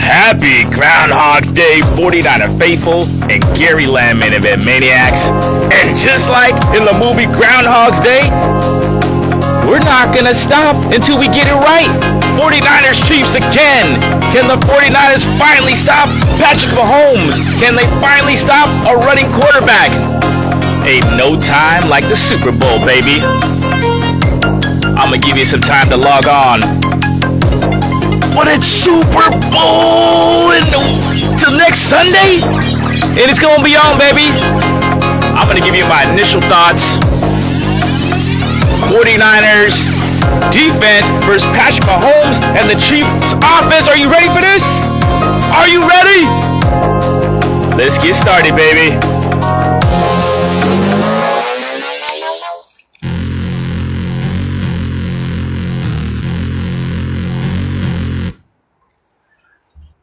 Happy Groundhog Day, 49er faithful and Gary Lamb main event maniacs. And just like in the movie Groundhog's Day, we're not gonna stop until we get it right. 49ers Cheifs again. Can the 49ers finally stop Patrick Mahomes? Can they finally stop a running quarterback? Ain't no time like the Super Bowl, baby. I'm gonna give you some time to log on. But it's Super Bowl till next Sunday, and it's gonna be on, baby. I'm gonna give you my initial thoughts. 49ers defense versus Patrick Mahomes and the Chiefs offense. Are you ready for this? Are you ready? Let's get started, baby.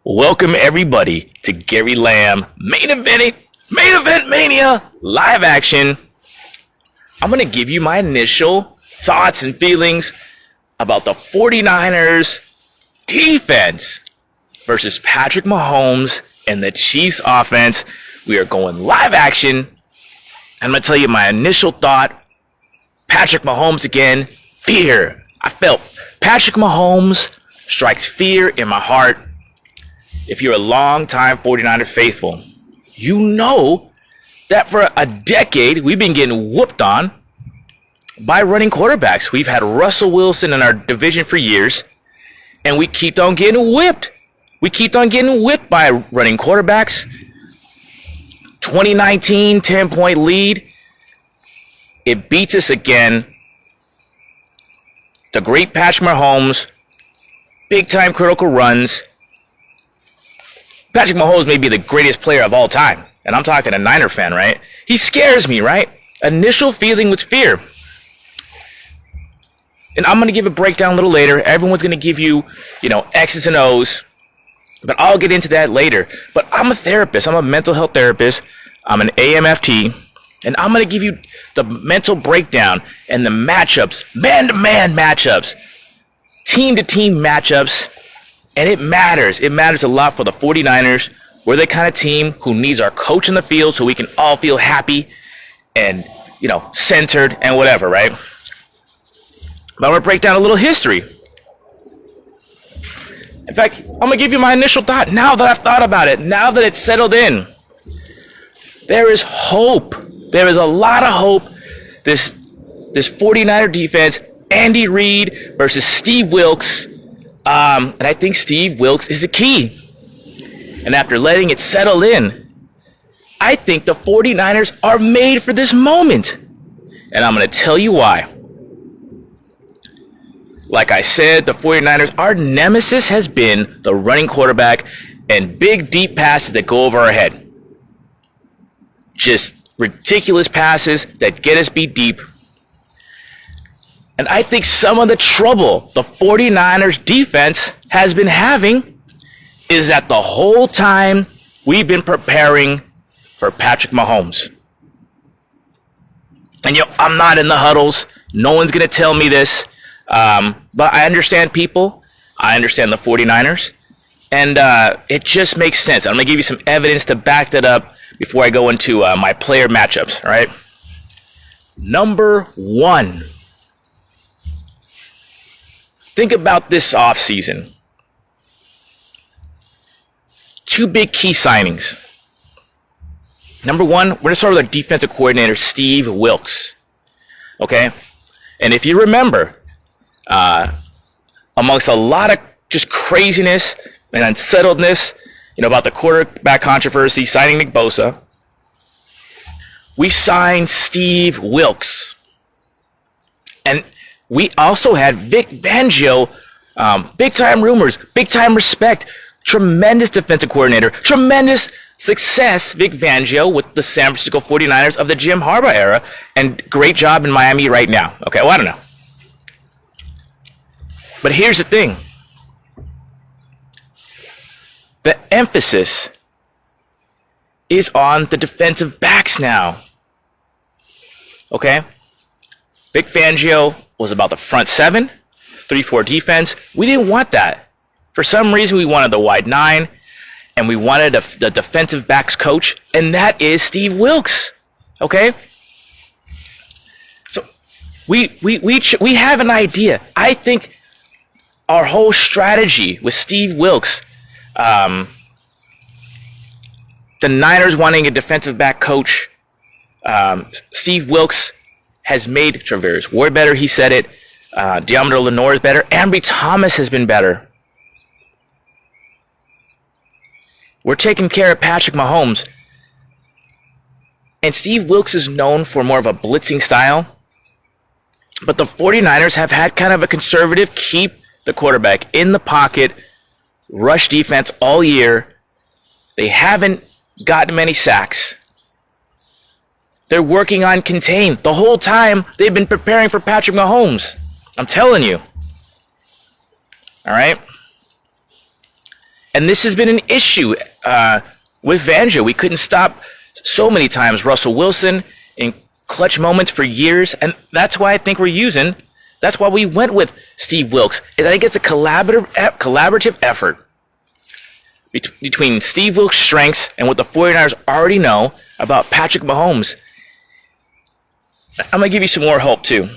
Welcome everybody to Gary Lamb Main Event Mania live action. I'm going to give you my initial thoughts and feelings about the 49ers defense versus Patrick Mahomes and the Chiefs offense. We are going live action. I'm going to tell you my initial thought. Patrick Mahomes again, fear. I felt Patrick Mahomes strikes fear in my heart. If you're a long-time 49er faithful, you know that for a decade, we've been getting whooped on by running quarterbacks. We've had Russell Wilson in our division for years, and we keep on getting whipped. We keep on getting whipped by running quarterbacks. 2019, 10-point lead. It beats us again. The great Patrick Mahomes, big-time critical runs. Patrick Mahomes may be the greatest player of all time. And I'm talking a Niner fan, right? He scares me, right? Initial feeling was fear. And I'm going to give a breakdown a little later. Everyone's going to give you, X's and O's. But I'll get into that later. But I'm a therapist. I'm a mental health therapist. I'm an AMFT. And I'm going to give you the mental breakdown and the matchups, man-to-man matchups, team-to-team matchups. And it matters. It matters a lot for the 49ers. We're the kind of team who needs our coach in the field so we can all feel happy and, centered and whatever, right? But I'm going to break down a little history. In fact, I'm going to give you my initial thought. Now that I've thought about it, now that it's settled in, there is hope. There is a lot of hope. This 49er defense, Andy Reid versus Steve Wilks. And I think Steve Wilks is the key. And after letting it settle in, I think the 49ers are made for this moment. And I'm going to tell you why. Like I said, the 49ers, our nemesis has been the running quarterback and big, deep passes that go over our head. Just ridiculous passes that get us beat deep. And I think some of the trouble the 49ers defense has been having is that the whole time we've been preparing for Patrick Mahomes. And I'm not in the huddles. No one's going to tell me this. But I understand people. I understand the 49ers. And it just makes sense. I'm going to give you some evidence to back that up before I go into my player matchups, all right? Number one. Think about this offseason. Two big key signings. Number one, we're going to start with our defensive coordinator, Steve Wilks. Okay? And if you remember, amongst a lot of just craziness and unsettledness, about the quarterback controversy, signing Nick Bosa, we signed Steve Wilks. And we also had Vic Fangio, big-time rumors, big-time respect, tremendous defensive coordinator, tremendous success, Vic Fangio, with the San Francisco 49ers of the Jim Harbaugh era, and great job in Miami right now. Okay, well, I don't know. But here's the thing. The emphasis is on the defensive backs now. Okay? Vic Fangio was about the front seven, 3-4 defense. We didn't want that. For some reason, we wanted the wide nine. and we wanted the defensive backs coach, and that is Steve Wilks. Okay? So we have an idea. I think our whole strategy with Steve Wilks, the Niners wanting a defensive back coach, Steve Wilks has made Charvarius Ward better. He said it. Deommodore Lenoir is better. Ambry Thomas has been better. We're taking care of Patrick Mahomes. And Steve Wilks is known for more of a blitzing style. But the 49ers have had kind of a conservative, keep the quarterback in the pocket, rush defense all year. They haven't gotten many sacks. They're working on contain. The whole time, they've been preparing for Patrick Mahomes. I'm telling you. All right? And this has been an issue with Fangio. We couldn't stop so many times Russell Wilson in clutch moments for years. And that's why I think that's why we went with Steve Wilks. And I think it's a collaborative effort between Steve Wilks' strengths and what the 49ers already know about Patrick Mahomes. I'm going to give you some more hope, too.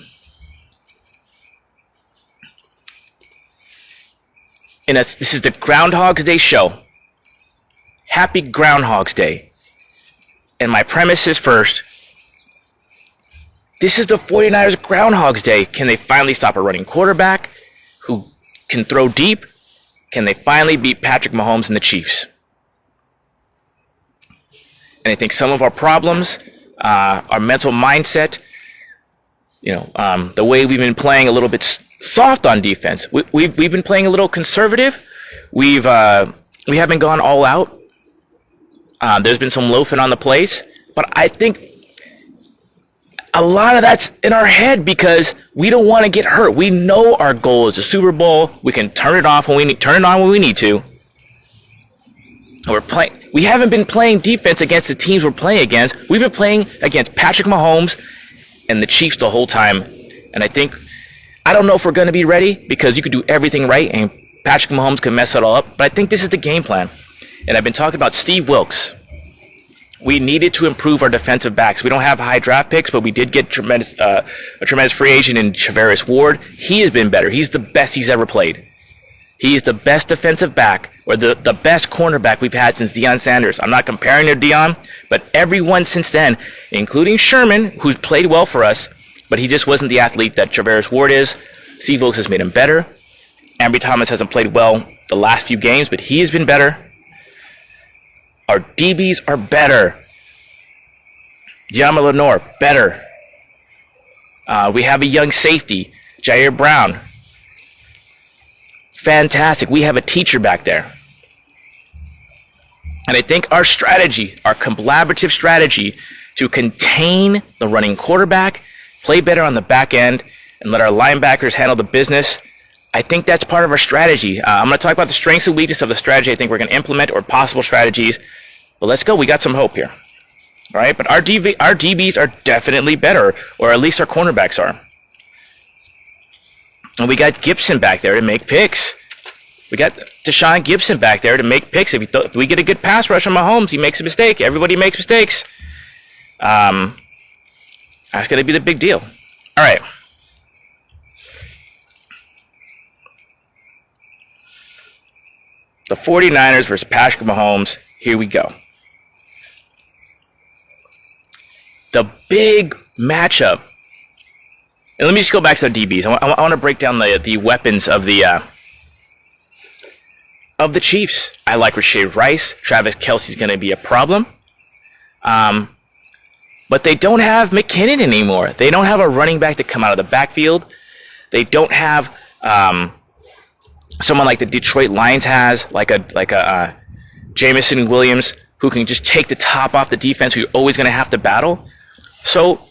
And this is the Groundhog's Day show. Happy Groundhog's Day. And my premise is first, this is the 49ers Groundhog's Day. Can they finally stop a running quarterback who can throw deep? Can they finally beat Patrick Mahomes and the Chiefs? And I think some of our problems, our mental mindset, the way we've been playing a little bit soft on defense. We've been playing a little conservative. We haven't gone all out. There's been some loafing on the plays, but I think a lot of that's in our head because we don't want to get hurt. We know our goal is a Super Bowl. We can turn it off turn it on when we need to. We haven't been playing defense against the teams we're playing against. We've been playing against Patrick Mahomes and the Chiefs the whole time. And I don't know if we're going to be ready because you could do everything right and Patrick Mahomes could mess it all up. But I think this is the game plan. And I've been talking about Steve Wilks. We needed to improve our defensive backs. We don't have high draft picks, but we did get a tremendous free agent in Cheifs Ward. He has been better. He's the best he's ever played. He is the best defensive back, or the best cornerback we've had since Deion Sanders. I'm not comparing to Deion, but everyone since then, including Sherman, who's played well for us, but he just wasn't the athlete that Cheifs Ward is. Steve Wilks has made him better. Ambry Thomas hasn't played well the last few games, but he has been better. Our DBs are better. Deommodore Lenoir, better. We have a young safety, Jair Brown. Fantastic. We have a teacher back there. And I think our strategy, our collaborative strategy to contain the running quarterback, play better on the back end, and let our linebackers handle the business, I think that's part of our strategy. I'm going to talk about the strengths and weaknesses of the strategy I think we're going to implement or possible strategies. But let's go. We got some hope here. All right? But our DBs are definitely better, or at least our cornerbacks are. And we got Gibson back there to make picks. We got Deshaun Gibson back there to make picks. If we get a good pass rush on Mahomes, he makes a mistake. Everybody makes mistakes. That's going to be the big deal. All right. The 49ers versus Patrick Mahomes. Here we go. The big matchup. And let me just go back to the DBs. I want to break down the weapons of the Chiefs. I like Rashee Rice. Travis Kelce's going to be a problem. But they don't have McKinnon anymore. They don't have a running back to come out of the backfield. They don't have someone like the Detroit Lions has, like a Jameson Williams, who can just take the top off the defense, who you're always going to have to battle. So,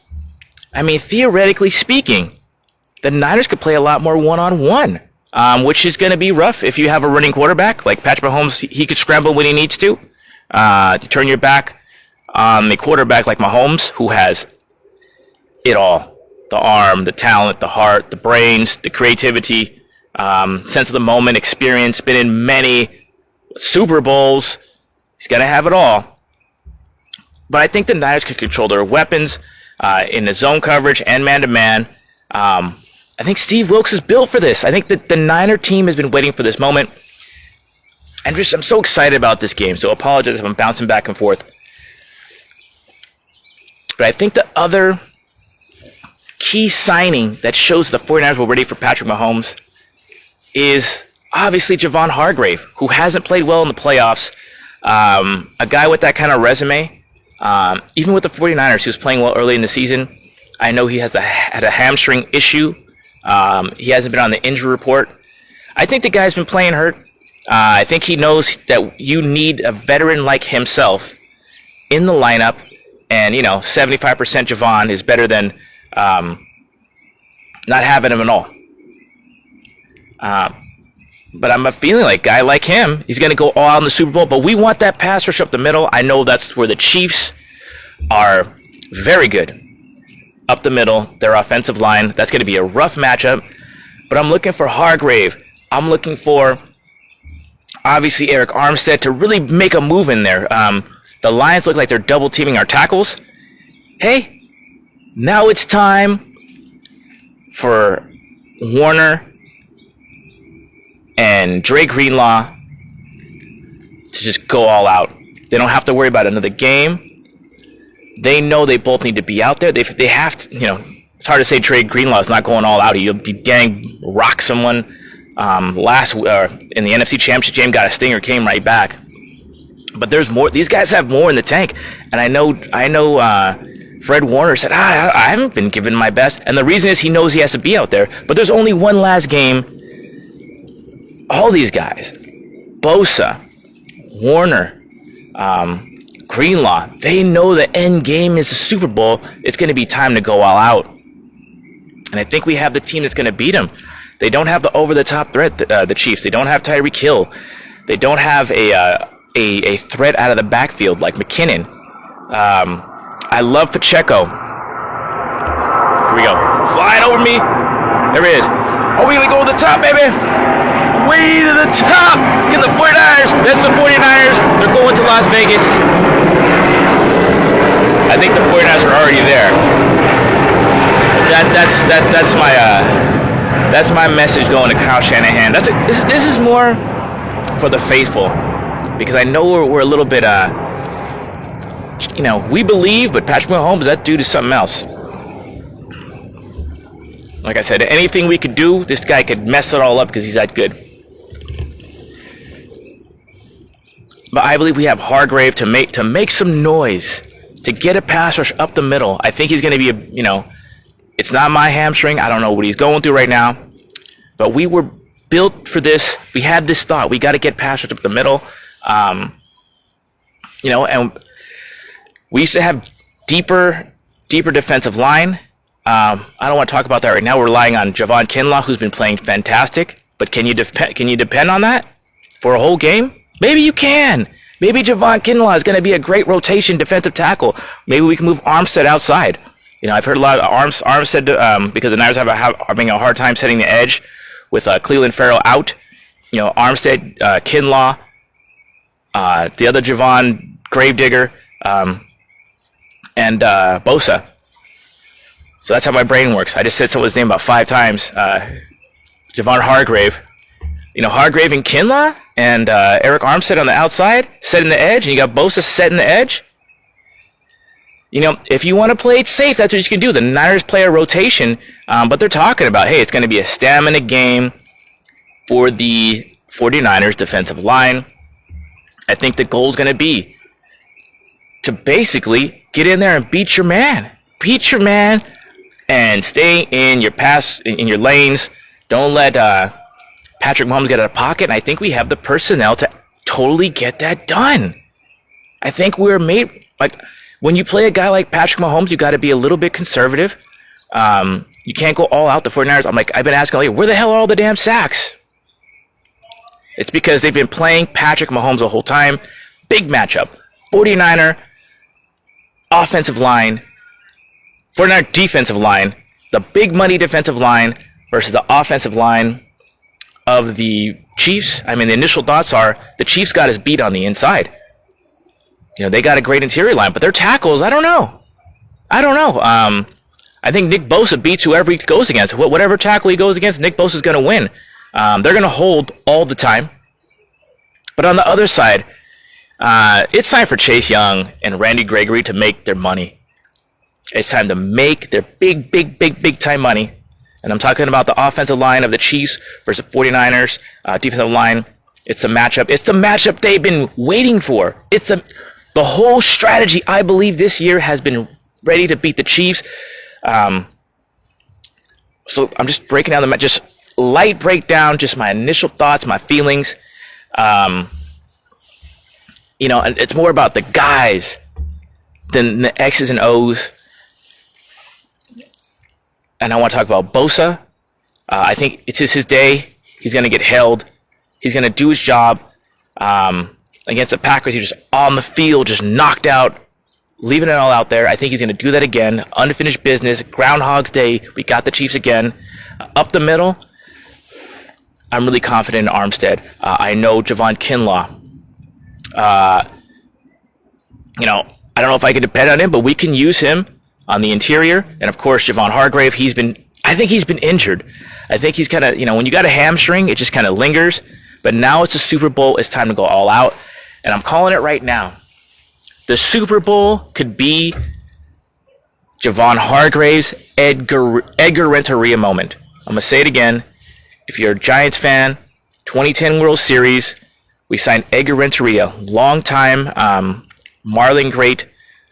I mean, theoretically speaking, the Niners could play a lot more one-on-one, which is going to be rough if you have a running quarterback. Like Patrick Mahomes, he could scramble when he needs to. You turn your back on the quarterback like Mahomes, who has it all. The arm, the talent, the heart, the brains, the creativity, sense of the moment, experience, been in many Super Bowls, He's going to have it all. But I think the Niners can control their weapons in the zone coverage and man-to-man. I think Steve Wilkes is built for this. I think that the Niner team has been waiting for this moment. And I'm so excited about this game, so apologize if I'm bouncing back and forth. But I think the other key signing that shows the 49ers were ready for Patrick Mahomes is obviously Javon Hargrave, who hasn't played well in the playoffs. A guy with that kind of resume, even with the 49ers, he was playing well early in the season. I know he had a hamstring issue. He hasn't been on the injury report. I think the guy's been playing hurt. I think he knows that you need a veteran like himself in the lineup. And, 75% Javon is better than not having him at all. But I'm feeling like a guy like him, he's going to go all out in the Super Bowl. But we want that pass rush up the middle. I know that's where the Chiefs are very good. Up the middle, their offensive line. That's going to be a rough matchup. But I'm looking for Hargrave. I'm looking for, obviously, Eric Armstead to really make a move in there. The Lions look like they're double-teaming our tackles. Hey, now it's time for Warner and Dre Greenlaw to just go all out. They don't have to worry about another game. They know they both need to be out there. They have to, it's hard to say Dre Greenlaw is not going all out. He dang rocked someone in the NFC Championship game, got a stinger, came right back. But there's more. These guys have more in the tank, and I know. Fred Warner said, I haven't been given my best, and the reason is he knows he has to be out there. But there's only one last game. All these guys, Bosa, Warner, Greenlaw, they know the end game is the Super Bowl. It's going to be time to go all out, and I think we have the team that's going to beat them. They don't have the over-the-top threat, the Chiefs. They don't have Tyreek Hill. They don't have a threat out of the backfield like McKinnon. I love Pacheco. Here we go. Flying over me. There he is. Are we going to go to the top, baby? Way to the top. Get the 49ers. That's the 49ers. They're going to Las Vegas. I think the 49ers are already there. That's my message going to Kyle Shanahan. This is more for the faithful, because I know we're a little bit we believe, but Patrick Mahomes, that dude is something else. Like I said, anything we could do, this guy could mess it all up because he's that good. But I believe we have Hargrave to make some noise, to get a pass rush up the middle. I think he's going to be it's not my hamstring. I don't know what he's going through right now. But we were built for this. We had this thought. We got to get pass rush up the middle. And we used to have deeper defensive line. I don't want to talk about that right now. We're relying on Javon Kinlaw, who's been playing fantastic. But can you depend on that for a whole game? Maybe you can. Maybe Javon Kinlaw is going to be a great rotation defensive tackle. Maybe we can move Armstead outside. I've heard a lot of Armstead because the Niners are having a hard time setting the edge with Cleveland Farrell out. Armstead, Kinlaw, the other Javon Gravedigger, and Bosa. So that's how my brain works. I just said someone's name about 5 times. Javon Hargrave. Hargrave and Kinlaw and Eric Armstead on the outside, setting the edge, and you got Bosa setting the edge. If you want to play it safe, that's what you can do. The Niners play a rotation, but they're talking about, hey, it's going to be a stamina game for the 49ers defensive line. I think the goal is going to be to basically get in there and beat your man. Beat your man and stay in your in your lanes. Don't let Patrick Mahomes get out of pocket. And I think we have the personnel to totally get that done. I think we're made, when you play a guy like Patrick Mahomes, you got to be a little bit conservative. You can't go all out. The 49ers, I've been asking all year, where the hell are all the damn sacks? It's because they've been playing Patrick Mahomes the whole time. Big matchup. 49er offensive line, 49er defensive line, the big money defensive line versus the offensive line of the Chiefs. The initial thoughts are the Chiefs got us beat on the inside. They got a great interior line, but their tackles, I don't know. I think Nick Bosa beats whoever he goes against. Whatever tackle he goes against, Nick Bosa is going to win. They're going to hold all the time. But on the other side, it's time for Chase Young and Randy Gregory to make their money. It's time to make their big time money. And I'm talking about the offensive line of the Chiefs versus 49ers, defensive line. It's a matchup. It's the matchup they've been waiting for. The whole strategy, I believe, this year has been ready to beat the Chiefs. So I'm just breaking down just light breakdown, just my initial thoughts, my feelings. And it's more about the guys than the X's and O's. And I want to talk about Bosa. I think it's just his day. He's going to get held. He's going to do his job. Against the Packers, he's just on the field, just knocked out, leaving it all out there. I think he's going to do that again. Unfinished business. Groundhog's Day. We got the Chiefs again. Up the middle, I'm really confident in Armstead. I know Javon Kinlaw. I don't know if I can depend on him, but we can use him on the interior. And of course, Javon Hargrave, I think he's been injured. I think he's kind of, when you got a hamstring, it just kind of lingers. But now it's the Super Bowl. It's time to go all out. And I'm calling it right now. The Super Bowl could be Javon Hargrave's Edgar Renteria moment. I'm going to say it again. If you're a Giants fan, 2010 World Series, we signed Edgar Renteria, longtime Marlin great,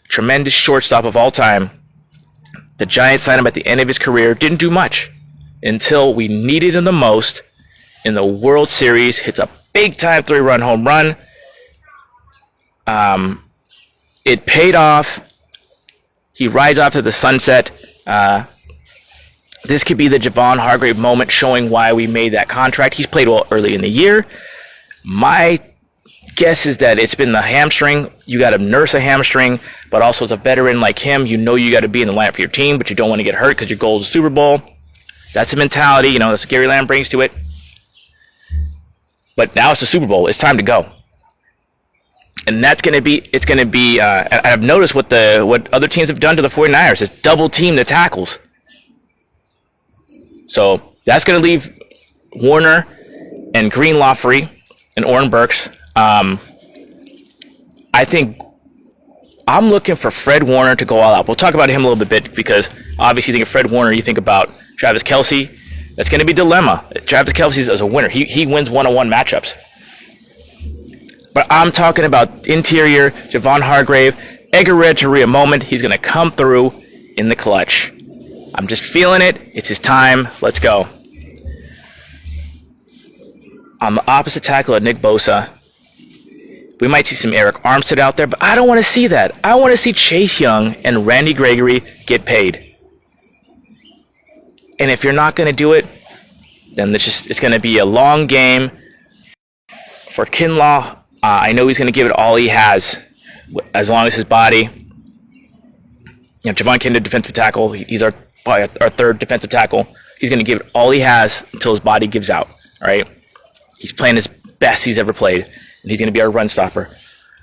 tremendous shortstop of all time. The Giants signed him at the end of his career, didn't do much until we needed him the most in the World Series. Hits a big-time 3-run home run. It paid off. He rides off to the sunset. This could be the Javon Hargrave moment, showing why we made that contract. He's played well early in the year. My guess is that it's been the hamstring. You got to nurse a hamstring, but also as a veteran like him, you got to be in the lineup for your team, but you don't want to get hurt because your goal is the Super Bowl. That's the mentality, that's what Gary Lamb brings to it. But now it's the Super Bowl. It's time to go. And I've noticed what other teams have done to the 49ers is double team the tackles. So that's going to leave Warner and Greenlaw free and Oren Burks. I think I'm looking for Fred Warner to go all out. We'll talk about him a little bit because obviously you think of Fred Warner, you think about Travis Kelce. That's going to be a dilemma. Travis Kelce is a winner. He wins one-on-one matchups. But I'm talking about interior, Javon Hargrave, Edgar Renteria moment. He's going to come through in the clutch. I'm just feeling it. It's his time. Let's go. On the opposite tackle of Nick Bosa, we might see some Eric Armstead out there, but I don't want to see that. I want to see Chase Young and Randy Gregory get paid. And if you're not going to do it, then it's going to be a long game for Kinlaw. I know he's going to give it all he has, as long as his body. Javon Kinlaw, defensive tackle. He's probably our third defensive tackle. He's going to give it all he has until his body gives out. All right. He's playing his best he's ever played, and he's going to be our run stopper.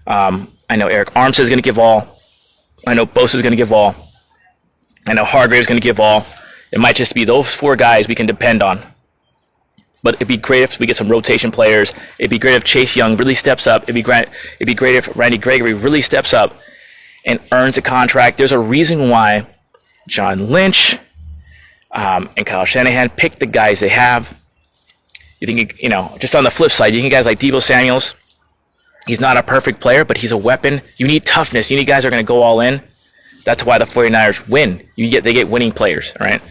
I know Eric Armstead is going to give all. I know Bosa is going to give all. I know Hargrave is going to give all. It might just be those four guys we can depend on. But it'd be great if we get some rotation players. It'd be great if Chase Young really steps up. It'd be great if Randy Gregory really steps up and earns a contract. There's a reason why John Lynch and Kyle Shanahan picked the guys they have. You think, just on the flip side, you think guys like Deebo Samuels, he's not a perfect player, but he's a weapon. You need toughness. You need guys who are going to go all in. That's why the 49ers win. They get winning players, all right?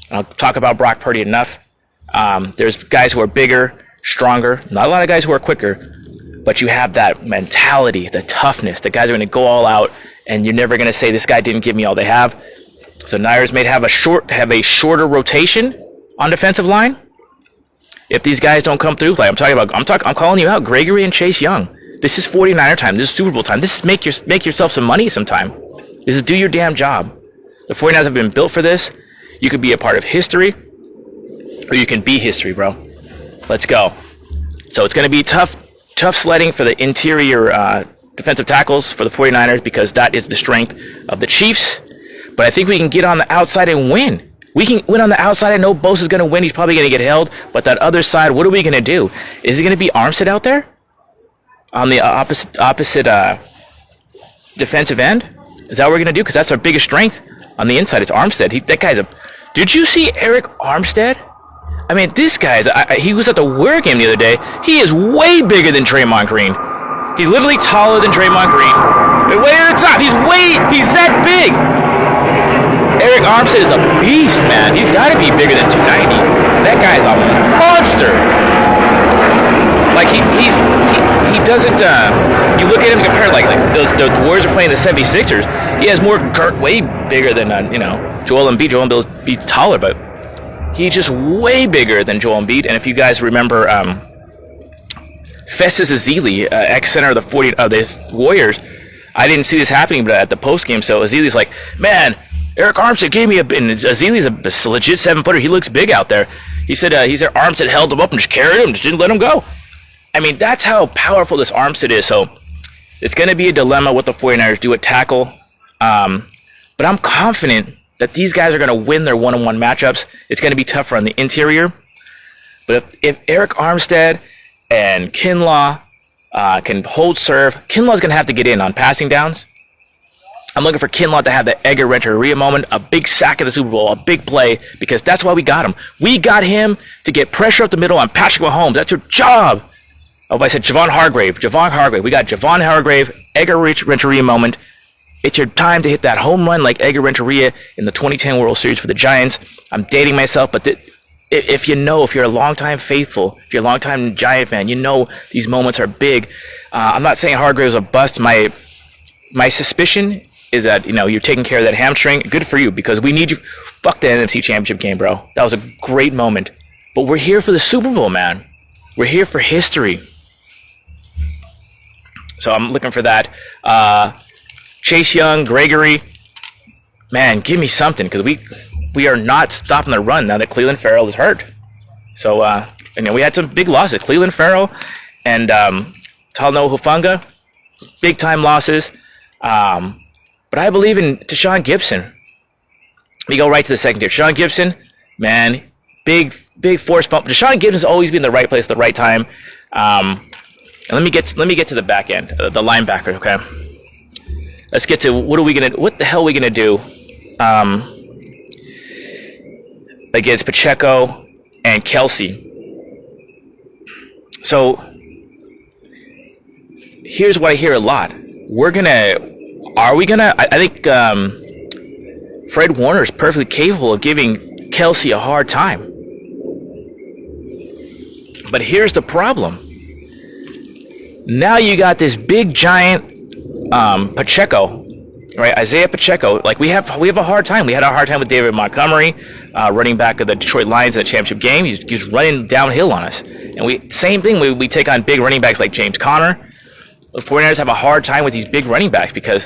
I'll talk about Brock Purdy enough. There's guys who are bigger, stronger. Not a lot of guys who are quicker, but you have that mentality, the toughness. The guys are going to go all out, and you're never going to say this guy didn't give me all they have. So Niners may have a shorter rotation on defensive line. If these guys don't come through, I'm calling you out, Gregory and Chase Young. This is 49er time. This is Super Bowl time. This is make yourself some money sometime. This is do your damn job. The 49ers have been built for this. You could be a part of history, or you can be history, bro. Let's go. So it's going to be tough sledding for the interior defensive tackles for the 49ers because that is the strength of the Chiefs. But I think we can get on the outside and win. We can win on the outside. I know Bosa's going to win. He's probably going to get held. But that other side, what are we going to do? Is it going to be Armstead out there on the opposite defensive end? Is that what we're going to do? Because that's our biggest strength on the inside. It's Armstead. That guy's a... Did you see Eric Armstead? I mean, this guy's... he was at the Warrior game the other day. He is way bigger than Draymond Green. He's literally taller than Draymond Green. But way at the top. He's that big. Eric Armstead is a beast, man. He's got to be bigger than 290. That guy's a monster. Like, he doesn't... you look at him and compare, like the Warriors are playing the 76ers. He has more girth, way bigger than, Joel Embiid. Joel Embiid's taller, but he's just way bigger than Joel Embiid. And if you guys remember... Festus Ezeli, ex-center of the Warriors. I didn't see this happening, but at the postgame, so Ezeli's like, man, Eric Armstead gave me and Ezeli's a legit 7-footer. He looks big out there. He said Armstead held him up and just carried him, just didn't let him go. I mean, that's how powerful this Armstead is. So it's going to be a dilemma what the 49ers do at tackle. But I'm confident that these guys are going to win their one-on-one matchups. It's going to be tougher on the interior. But if Eric Armstead and Kinlaw can hold serve. Kinlaw's going to have to get in on passing downs. I'm looking for Kinlaw to have the Edgar Renteria moment, a big sack of the Super Bowl, a big play, because that's why we got him. We got him to get pressure up the middle on Patrick Mahomes. That's your job. Oh, I said Javon Hargrave. We got Javon Hargrave, Edgar Renteria moment. It's your time to hit that home run like Edgar Renteria in the 2010 World Series for the Giants. I'm dating myself, but if you're a longtime faithful, if you're a longtime Giant fan, you know these moments are big. I'm not saying Hargrave's a bust. My suspicion is that, you're taking care of that hamstring. Good for you, because we need you. Fuck the NFC Championship game, bro. That was a great moment. But we're here for the Super Bowl, man. We're here for history. So I'm looking for that. Chase Young, Gregory, man, give me something, because we are not stopping the run now that Cleveland Farrell is hurt. So, we had some big losses. Cleveland Farrell and Talanoa Hufanga, big-time losses. But I believe in Tashaun Gibson. We go right to the second tier. Tashaun Gibson, man, big force bump. Tashaun Gibson's always been in the right place at the right time. And let me get to the back end, the linebacker, okay? Let's get to what the hell are we gonna do? Against Pacheco and Kelsey. So here's what I hear a lot. I think Fred Warner is perfectly capable of giving Kelsey a hard time. But here's the problem. Now you got this big giant Pacheco, right? Isaiah Pacheco. Like we have a hard time. We had a hard time with David Montgomery, running back of the Detroit Lions in the championship game. He's running downhill on us. And we take on big running backs like James Conner. The 49ers have a hard time with these big running backs because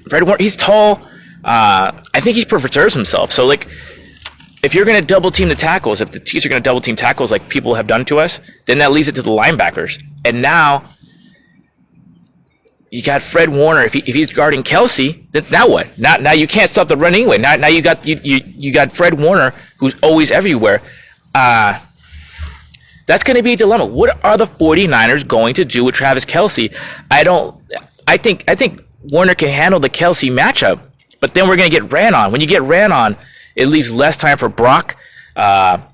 Fred Warner, he's tall. I think he preserves himself. So, if you're going to double team the tackles, if the Chiefs are going to double team tackles like people have done to us, then that leads it to the linebackers. And now you got Fred Warner. If he's guarding Kelsey, then now what? Now you can't stop the run anyway. Now you got Fred Warner who's always everywhere. That's going to be a dilemma. What are the 49ers going to do with Travis Kelsey? I think Warner can handle the Kelsey matchup, but then we're going to get ran on. When you get ran on, it leaves less time for Brock. You got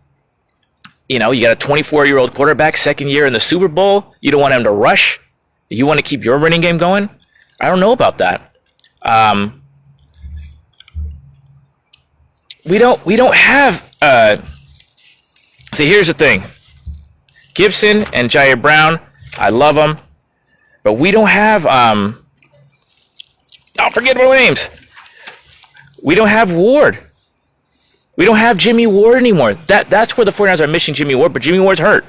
a 24-year-old quarterback, second year in the Super Bowl. You don't want him to rush. You want to keep your running game going? I don't know about that. We don't have. See, here's the thing. Gibson and Jair Brown, I love them, but we don't have. Don't forget about names. We don't have Ward. We don't have Jimmy Ward anymore. That's where the 49ers are missing Jimmy Ward, but Jimmy Ward's hurt.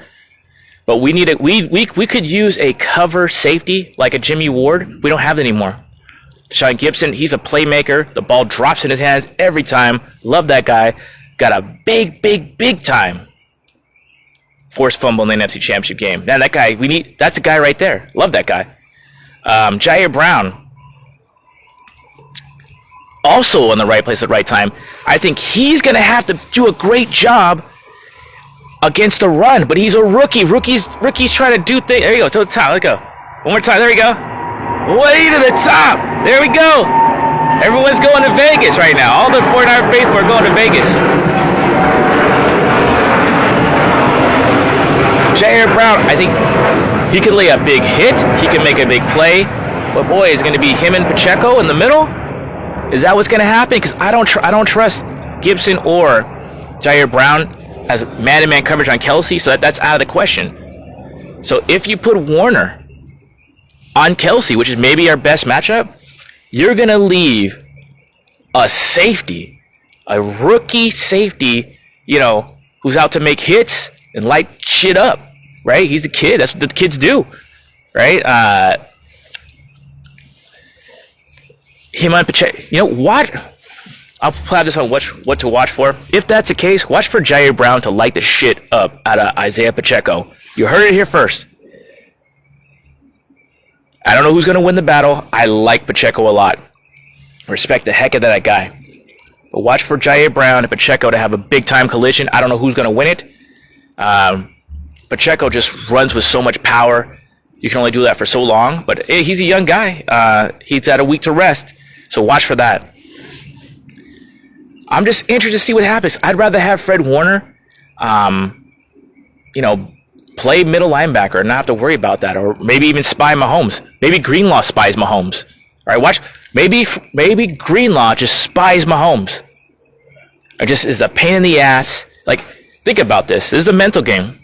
But we need we could use a cover safety like a Jimmy Ward. We don't have that anymore. Sean Gibson, he's a playmaker. The ball drops in his hands every time. Love that guy. Got a big time forced fumble in the NFC Championship game. Man, that guy, that's a guy right there. Love that guy. Jair Brown, also in the right place at the right time. I think he's going to have to do a great job against the run, but he's a rookie. Rookies trying to do things. There you go, to the top. Let's go. One more time. There we go. Way to the top. There we go. Everyone's going to Vegas right now. All the 49er faithful are going to Vegas. Jair Brown, I think he could lay a big hit. He can make a big play. But boy, it's going to be him and Pacheco in the middle. Is that what's going to happen? Because I don't trust Gibson or Jair Brown as man-to-man coverage on Kelsey, so that's out of the question. So if you put Warner on Kelsey, which is maybe our best matchup, you're going to leave a safety, a rookie safety, who's out to make hits and light shit up, right? He's a kid. That's what the kids do, right? Him on Pacheco. What? I'll have this on what to watch for. If that's the case, watch for Jair Brown to light the shit up out of Isaiah Pacheco. You heard it here first. I don't know who's going to win the battle. I like Pacheco a lot. Respect the heck out of that guy. But watch for Jair Brown and Pacheco to have a big-time collision. I don't know who's going to win it. Pacheco just runs with so much power. You can only do that for so long. But he's a young guy. He's had a week to rest. So watch for that. I'm just interested to see what happens. I'd rather have Fred Warner, play middle linebacker and not have to worry about that. Or maybe even spy Mahomes. Maybe Greenlaw spies Mahomes. All right, watch. Maybe Greenlaw just spies Mahomes. Or just is a pain in the ass. Like, think about this. This is a mental game.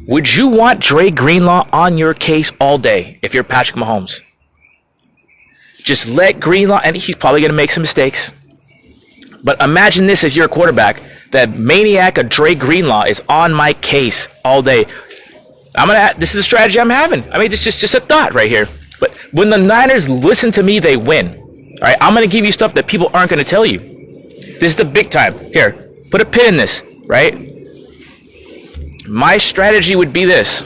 Would you want Dre Greenlaw on your case all day if you're Patrick Mahomes? Just let Greenlaw, and he's probably going to make some mistakes. But imagine this if you're a quarterback. That maniac of Dre Greenlaw is on my case all day. This is a strategy I'm having. I mean, it's just a thought right here. But when the Niners listen to me, they win. All right, I'm going to give you stuff that people aren't going to tell you. This is the big time. Here, put a pin in this, right? My strategy would be this.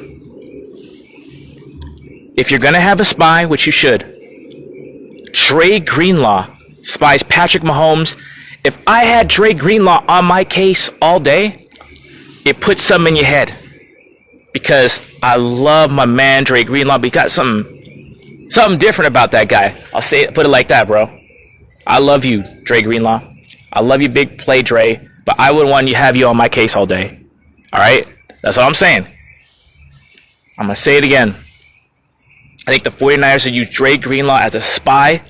If you're going to have a spy, which you should, Dre Greenlaw spies Patrick Mahomes. If I had Dre Greenlaw on my case all day, it puts something in your head. Because I love my man Dre Greenlaw, but he got something different about that guy. Put it like that, bro. I love you, Dre Greenlaw. I love you, big play, Dre. But I wouldn't want to have you on my case all day. All right? That's all I'm saying. I'm going to say it again. I think the 49ers should use Dre Greenlaw as a spy.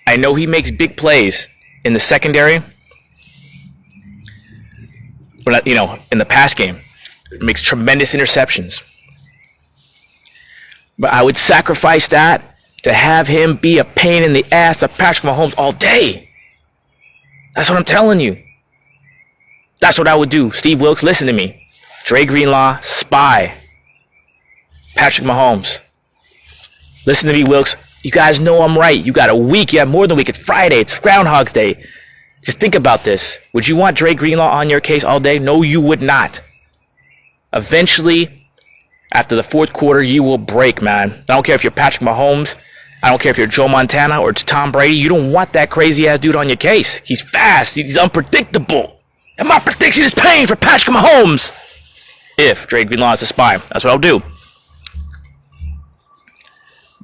I know he makes big plays in the secondary. But, in the pass game. Makes tremendous interceptions. But I would sacrifice that to have him be a pain in the ass to Patrick Mahomes all day. That's what I'm telling you. That's what I would do. Steve Wilkes, listen to me. Dre Greenlaw, spy. Patrick Mahomes. Listen to me, Wilkes. You guys know I'm right. You got a week. You have more than a week. It's Friday. It's Groundhog's Day. Just think about this. Would you want Dre Greenlaw on your case all day? No, you would not. Eventually, after the fourth quarter, you will break, man. I don't care if you're Patrick Mahomes. I don't care if you're Joe Montana or it's Tom Brady. You don't want that crazy-ass dude on your case. He's fast. He's unpredictable. And my prediction is pain for Patrick Mahomes. If Dre Greenlaw is a spy. That's what I'll do.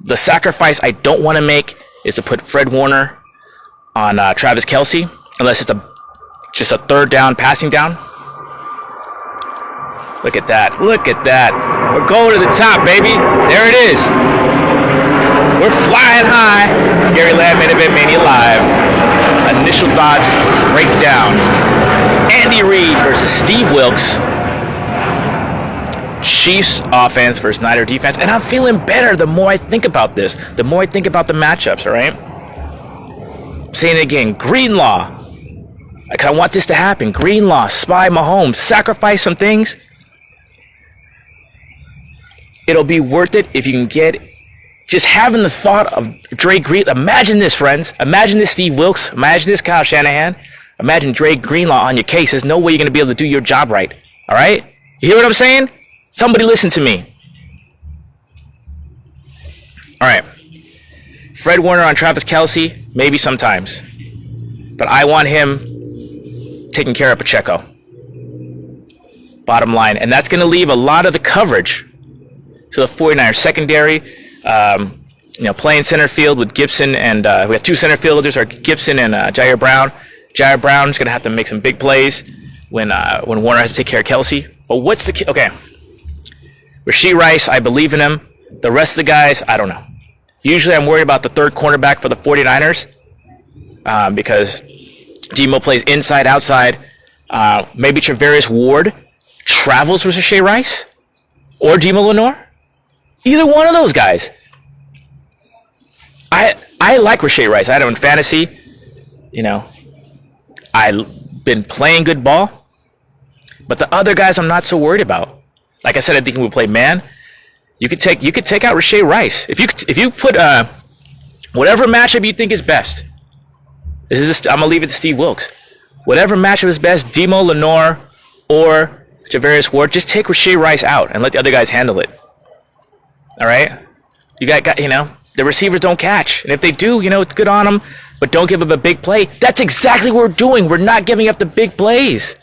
The sacrifice I don't want to make is to put Fred Warner on Travis Kelsey, unless it's just a third down passing down. Look at that. Look at that. We're going to the top, baby. There it is. We're flying high. Gary Lamb, Main Event Mania Live. Initial thoughts, breakdown. Andy Reid versus Steve Wilkes. Chiefs offense versus Niner defense. And I'm feeling better the more I think about this. The more I think about the matchups, all right? I'm saying it again. Greenlaw. Because I want this to happen. Greenlaw, spy Mahomes, sacrifice some things. It'll be worth it if you can get just having the thought of Dre Greenlaw. Imagine this, friends. Imagine this, Steve Wilkes. Imagine this, Kyle Shanahan. Imagine Dre Greenlaw on your case. There's no way you're going to be able to do your job right. All right? You hear what I'm saying? Somebody listen to me. All right. Fred Warner on Travis Kelce, maybe sometimes. But I want him taking care of Pacheco. Bottom line. And that's going to leave a lot of the coverage to the 49ers secondary. Playing center field with Gibson, and we have two center fielders, are Gibson and Jair Brown. Jair Brown's going to have to make some big plays when Warner has to take care of Kelce. But what's the okay? Rashee Rice, I believe in him. The rest of the guys, I don't know. Usually I'm worried about the third cornerback for the 49ers because Demo plays inside, outside. Maybe Travarius Ward travels with Rashee Rice or Demo Lenore. Either one of those guys. I like Rashee Rice. I had him in fantasy. I've been playing good ball. But the other guys I'm not so worried about. Like I said, I think we play man. You could take out Rashee Rice. If you put whatever matchup you think is best. I'm gonna leave it to Steve Wilkes. Whatever matchup is best, Demo Lenore or Travarius Ward, just take Rashee Rice out and let the other guys handle it. All right? You got the receivers don't catch. And if they do, good on them, but don't give up a big play. That's exactly what we're doing. We're not giving up the big plays.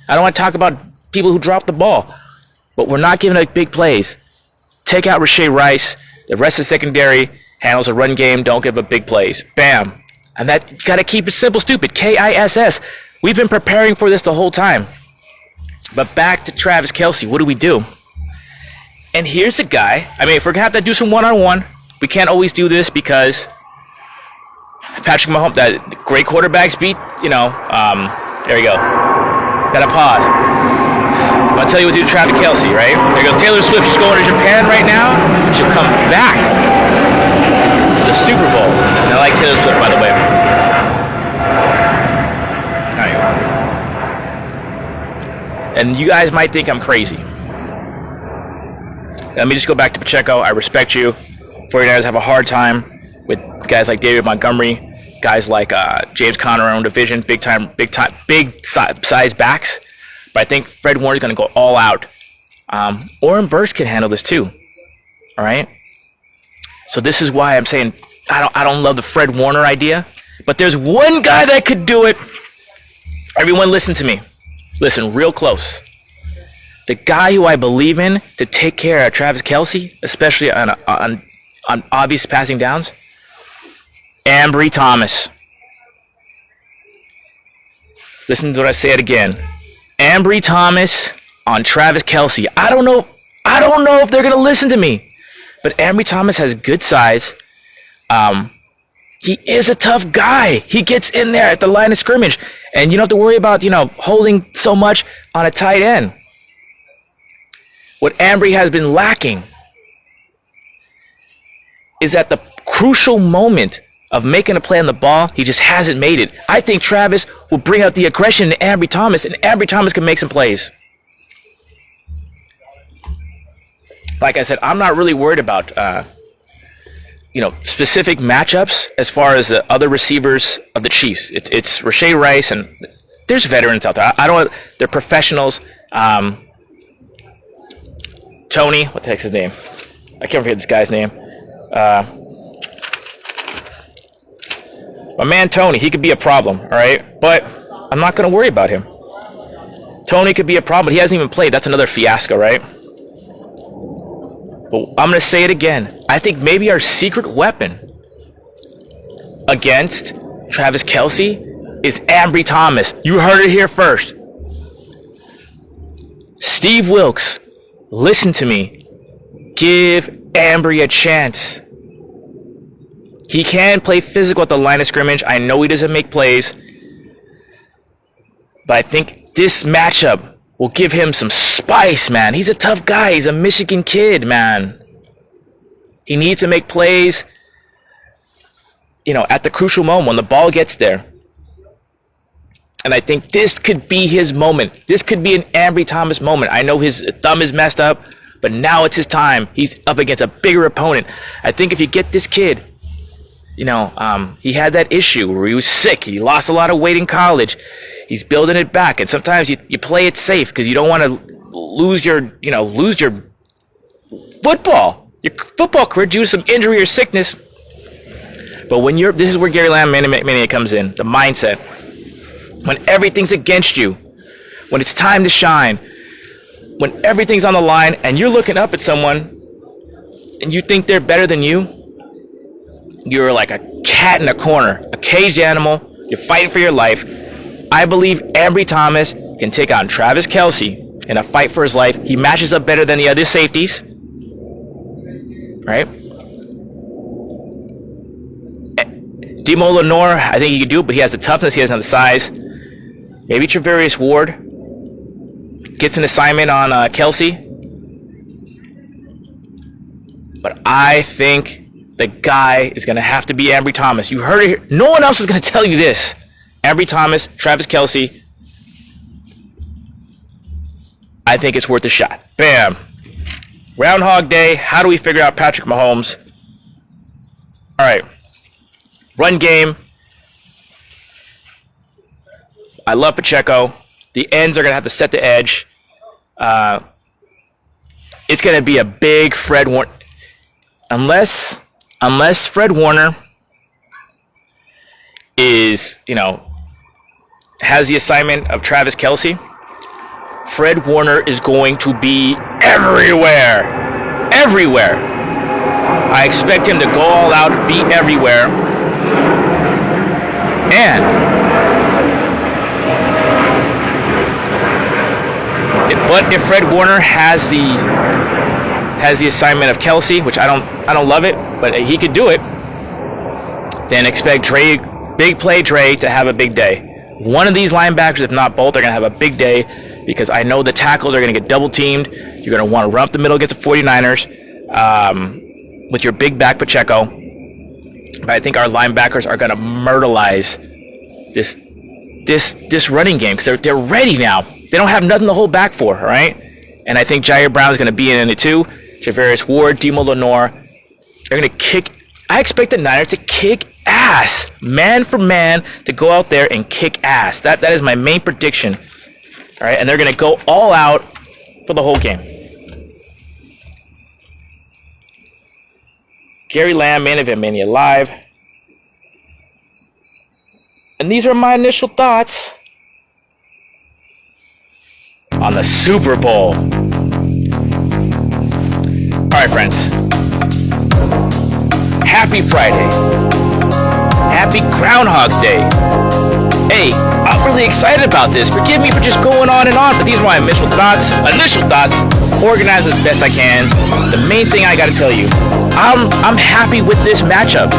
I don't want to talk about people who drop the ball, but we're not giving up big plays. Take out Rashee Rice. The rest of the secondary handles a run game. Don't give up big plays. Bam. And that got to keep it simple, stupid. KISS. We've been preparing for this the whole time. But back to Travis Kelce. What do we do? And here's a guy. If we're going to have to do some one-on-one, we can't always do this because Patrick Mahomes, that great quarterbacks beat, there you go. Gotta pause. I'm going to tell you what to do to Travis Kelce, right? There goes Taylor Swift. She's going to Japan right now, and she'll come back for the Super Bowl. And I like Taylor Swift, by the way. All right. And you guys might think I'm crazy. Let me just go back to Pacheco. I respect you. 49ers have a hard time with guys like David Montgomery, guys like James Conner in our own division, big size backs. But I think Fred Warner is going to go all out. Oren Burks can handle this too. All right. So this is why I'm saying I don't love the Fred Warner idea, but there's one guy that could do it. Everyone, listen to me. Listen real close. The guy who I believe in to take care of Travis Kelce, especially on obvious passing downs, Ambry Thomas. Listen to what I say it again. Ambry Thomas on Travis Kelce. I don't know if they're going to listen to me, but Ambry Thomas has good size. He is a tough guy. He gets in there at the line of scrimmage, and you don't have to worry about, holding so much on a tight end. What Ambry has been lacking is at the crucial moment of making a play on the ball, he just hasn't made it. I think Travis will bring out the aggression in Ambry Thomas, and Ambry Thomas can make some plays. Like I said, I'm not really worried about, specific matchups as far as the other receivers of the Chiefs. It's Rashee Rice, and there's veterans out there. They're professionals. Tony, what the heck's his name? I can't forget this guy's name. My man Tony, he could be a problem, all right? But I'm not going to worry about him. Tony could be a problem, but he hasn't even played. That's another fiasco, right? But I'm going to say it again. I think maybe our secret weapon against Travis Kelce is Ambry Thomas. You heard it here first. Steve Wilkes, listen to me. Give Ambry a chance. He can play physical at the line of scrimmage. I know he doesn't make plays. But I think this matchup will give him some spice, man. He's a tough guy. He's a Michigan kid, man. He needs to make plays, at the crucial moment when the ball gets there. And I think this could be his moment. This could be an Ambry Thomas moment. I know his thumb is messed up, but now it's his time. He's up against a bigger opponent. I think if you get this kid, he had that issue where he was sick. He lost a lot of weight in college. He's building it back. And sometimes you play it safe because you don't want to lose your football. your football career due to some injury or sickness. But this is where Gary Lamb Mania comes in, the mindset. When everything's against you, when it's time to shine, when everything's on the line and you're looking up at someone and you think they're better than you, you're like a cat in a corner, a caged animal. You're fighting for your life. I believe Ambry Thomas can take on Travis Kelce in a fight for his life. He matches up better than the other safeties, right? Demo Lenore, I think he can do it, but he has the toughness, he doesn't have the size. Maybe Travarius Ward gets an assignment on Kelce. But I think the guy is going to have to be Ambry Thomas. You heard it here. No one else is going to tell you this. Ambry Thomas, Travis Kelce. I think it's worth a shot. Bam. Groundhog Day. How do we figure out Patrick Mahomes? All right. Run game. I love Pacheco. The ends are going to have to set the edge. It's going to be a big Fred Warner. Unless Fred Warner is, has the assignment of Travis Kelce, Fred Warner is going to be everywhere. Everywhere. I expect him to go all out, be everywhere. But if Fred Warner has the assignment of Kelce, which I don't love it, but he could do it, then expect big play Dre to have a big day. One of these linebackers, if not both, are going to have a big day because I know the tackles are going to get double teamed. You're going to want to run up the middle against the 49ers with your big back Pacheco. But I think our linebackers are going to myrtleize this running game because they're ready now. They don't have nothing to hold back for, all right? And I think Jair Brown is going to be in it too. Javarius Ward, Demo Lenore. They're going to kick. I expect the Niners to kick ass, man for man, to go out there and kick ass. That is my main prediction. All right, and they're going to go all out for the whole game. Gary Lamb, Main Event Mania Live. And these are my initial thoughts on the Super Bowl. All right, friends. Happy Friday. Happy Groundhog Day. Hey, I'm really excited about this. Forgive me for just going on and on, but these are my initial thoughts, organized as best I can. The main thing I got to tell you, I'm happy with this matchup.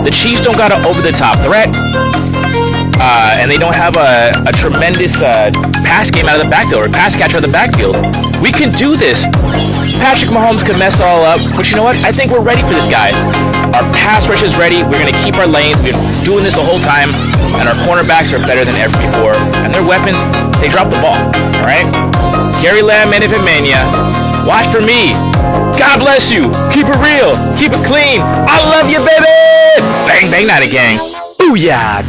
The Chiefs don't got an over-the-top threat, and they don't have a tremendous pass game out of the backfield or pass catcher out of the backfield. We can do this. Patrick Mahomes can mess it all up, but you know what? I think we're ready for this guy. Our pass rush is ready. We're going to keep our lanes. We've been doing this the whole time, and our cornerbacks are better than ever before. And their weapons, they drop the ball. All right? Gary Lamb, Main Event Mania. Watch for me. God bless you. Keep it real. Keep it clean. I love you, baby. Bang, bang, not a gang. Booyah.